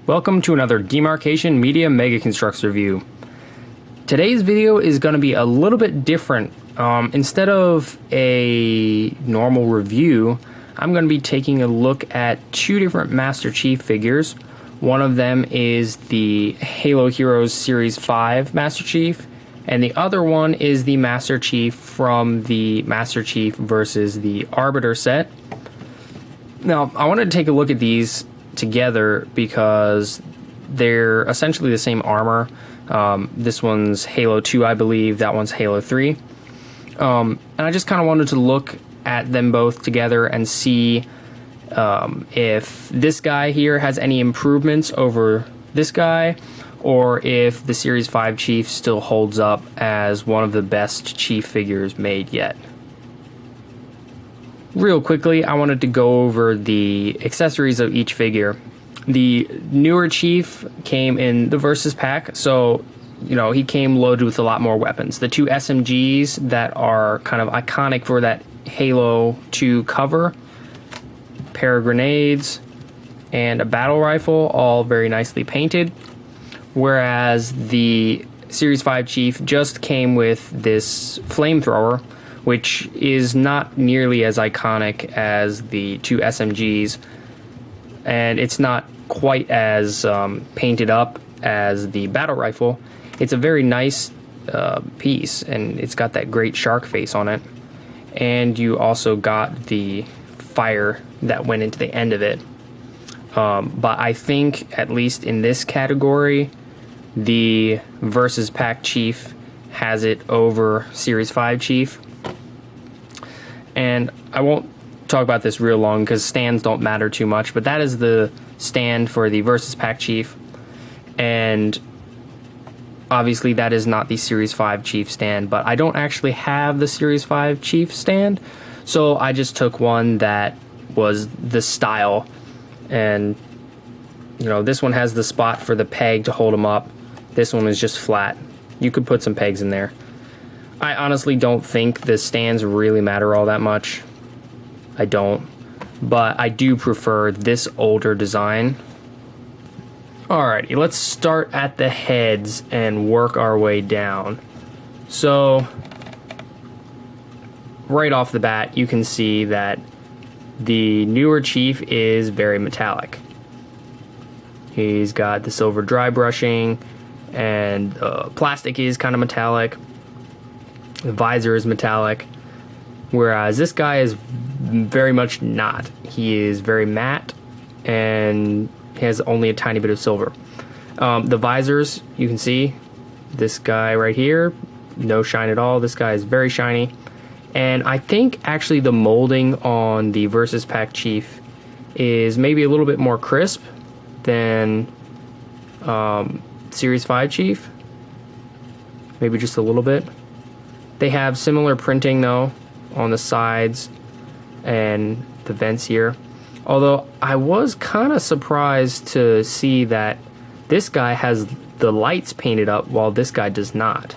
Welcome to another Demarcation Media Mega Construx review. Today's video is going to be a little bit different. Instead of a normal review, I'm going to be taking a look at two different Master Chief figures. One of them is the Halo Heroes Series 5 Master Chief, and the other one is the Master Chief from the Master Chief versus the Arbiter set. Now, I wanted to take a look at these together because they're essentially the same armor. This one's Halo 2, I believe. That one's Halo 3. And I just kind of wanted to look at them both together and see if this guy here has any improvements over this guy, or if the Series 5 Chief still holds up as one of the best Chief figures made yet. Real quickly, I wanted to go over the accessories of each figure. The newer Chief came in the Versus pack, so he came loaded with a lot more weapons. The two SMGs that are kind of iconic for that Halo 2 cover, pair of grenades, and a battle rifle, all very nicely painted. Whereas the Series 5 Chief just came with this flamethrower, which is not nearly as iconic as the two SMGs, and it's not quite as painted up as the battle rifle. It's a very nice piece, and it's got that great shark face on it. And you also got the fire that went into the end of it. But I think, at least in this category, the Versus Pack Chief has it over Series 5 Chief. And I won't talk about this real long because stands don't matter too much, but that is the stand for the Versus Pack Chief. And obviously that is not the Series 5 Chief stand, but I don't actually have the Series 5 Chief stand, so I just took one that was the style. And this one has the spot for the peg to hold them up. This one is just flat. You could put some pegs in there. I honestly don't think the stands really matter all that much. I don't. But I do prefer this older design. Alrighty, let's start at the heads and work our way down. So, right off the bat, you can see that the newer Chief is very metallic. He's got the silver dry brushing, and plastic is kind of metallic. The visor is metallic, whereas this guy is very much not. He is very matte and has only a tiny bit of silver. The visors, you can see this guy right here, no shine at all. This guy is very shiny. And I think actually the molding on the Versus Pack Chief is maybe a little bit more crisp than Series 5 Chief. Maybe just a little bit. They have similar printing though on the sides and the vents here. Although I was kind of surprised to see that this guy has the lights painted up while this guy does not.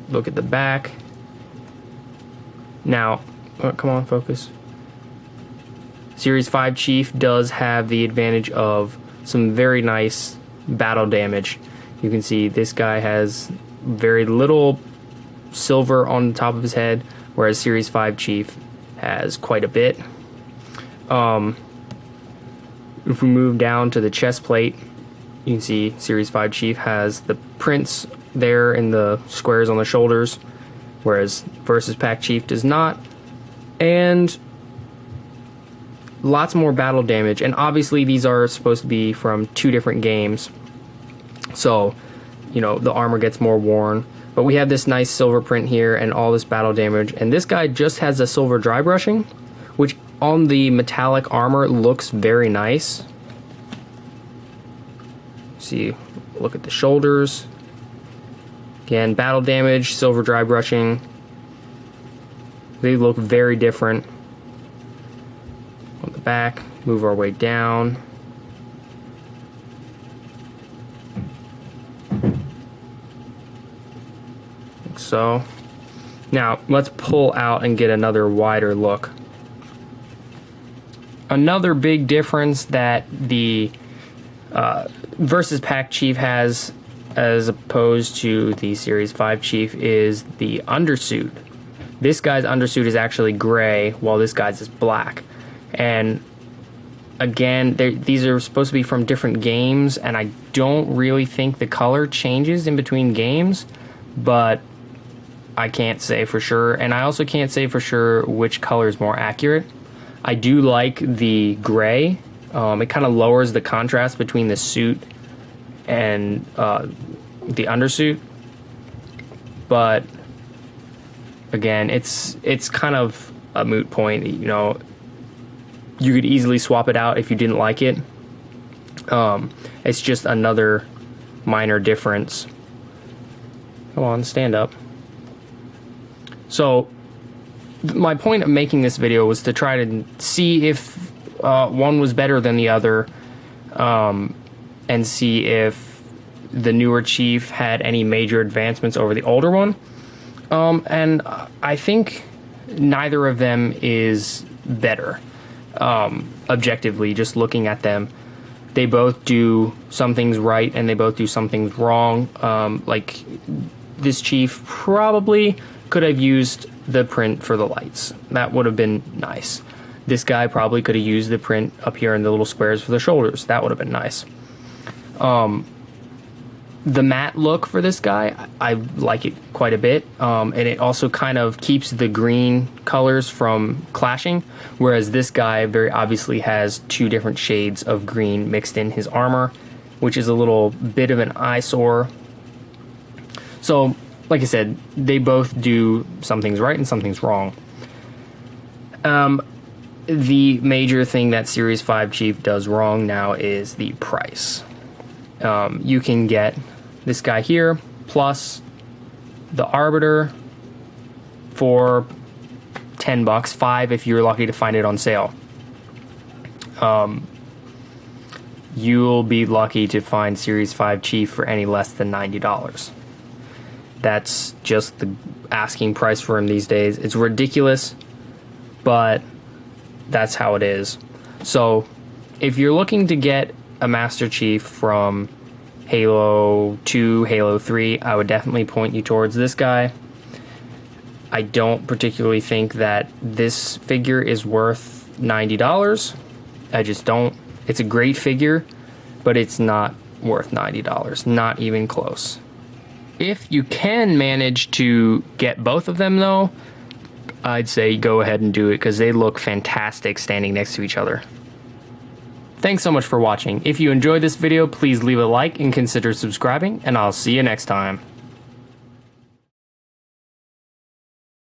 Look at the back. Now, come on, focus. Series 5 Chief does have the advantage of some very nice battle damage. You can see this guy has very little silver on the top of his head, whereas Series 5 Chief has quite a bit. If we move down to the chest plate, you can see Series 5 Chief has the prints there in the squares on the shoulders, whereas Versus Pack Chief does not. And lots more battle damage, and obviously these are supposed to be from two different games, so the armor gets more worn. But we have this nice silver print here and all this battle damage, and this guy just has a silver dry brushing, which on the metallic armor looks very nice. See, look at the shoulders. Again, battle damage, silver dry brushing. They look very different. On the back, move our way down. Like so. Now, let's pull out and get another wider look. Another big difference that the Versus Pack Chief has as opposed to the Series 5 Chief is the Undersuit. This guy's Undersuit is actually gray, while this guy's is black. And again, these are supposed to be from different games, and I don't really think the color changes in between games, but I can't say for sure. And I also can't say for sure which color is more accurate. I do like the gray. It kind of lowers the contrast between the suit and the Undersuit. But again, it's kind of a moot point. You know, you could easily swap it out if you didn't like it. It's just another minor difference. Come on, stand up. So my point of making this video was to try to see if one was better than the other, and see if the newer Chief had any major advancements over the older one. And I think neither of them is better. Objectively, just looking at them, they both do some things right and they both do some things wrong. Like this Chief probably could have used the print for the lights. That would have been nice. This guy probably could have used the print up here in the little squares for the shoulders. That would have been nice. The matte look for this guy, I like it quite a bit. And it also kind of keeps the green colors from clashing, whereas this guy very obviously has two different shades of green mixed in his armor, which is a little bit of an eyesore. So, like I said, they both do some things right and some things wrong. The major thing that Series 5 Chief does wrong now is the price. You can get this guy here plus the Arbiter for $10, $5 if you're lucky to find it on sale. You'll be lucky to find Series 5 Chief for any less than $90. That's just the asking price for him these days. It's ridiculous, but that's how it is. So if you're looking to get a Master Chief from Halo 2, Halo 3, I would definitely point you towards this guy. I don't particularly think that this figure is worth $90. I just don't. It's a great figure, but it's not worth $90. Not even close. If you can manage to get both of them, though, I'd say go ahead and do it because they look fantastic standing next to each other. Thanks so much for watching. If you enjoyed this video, please leave a like and consider subscribing, and I'll see you next time.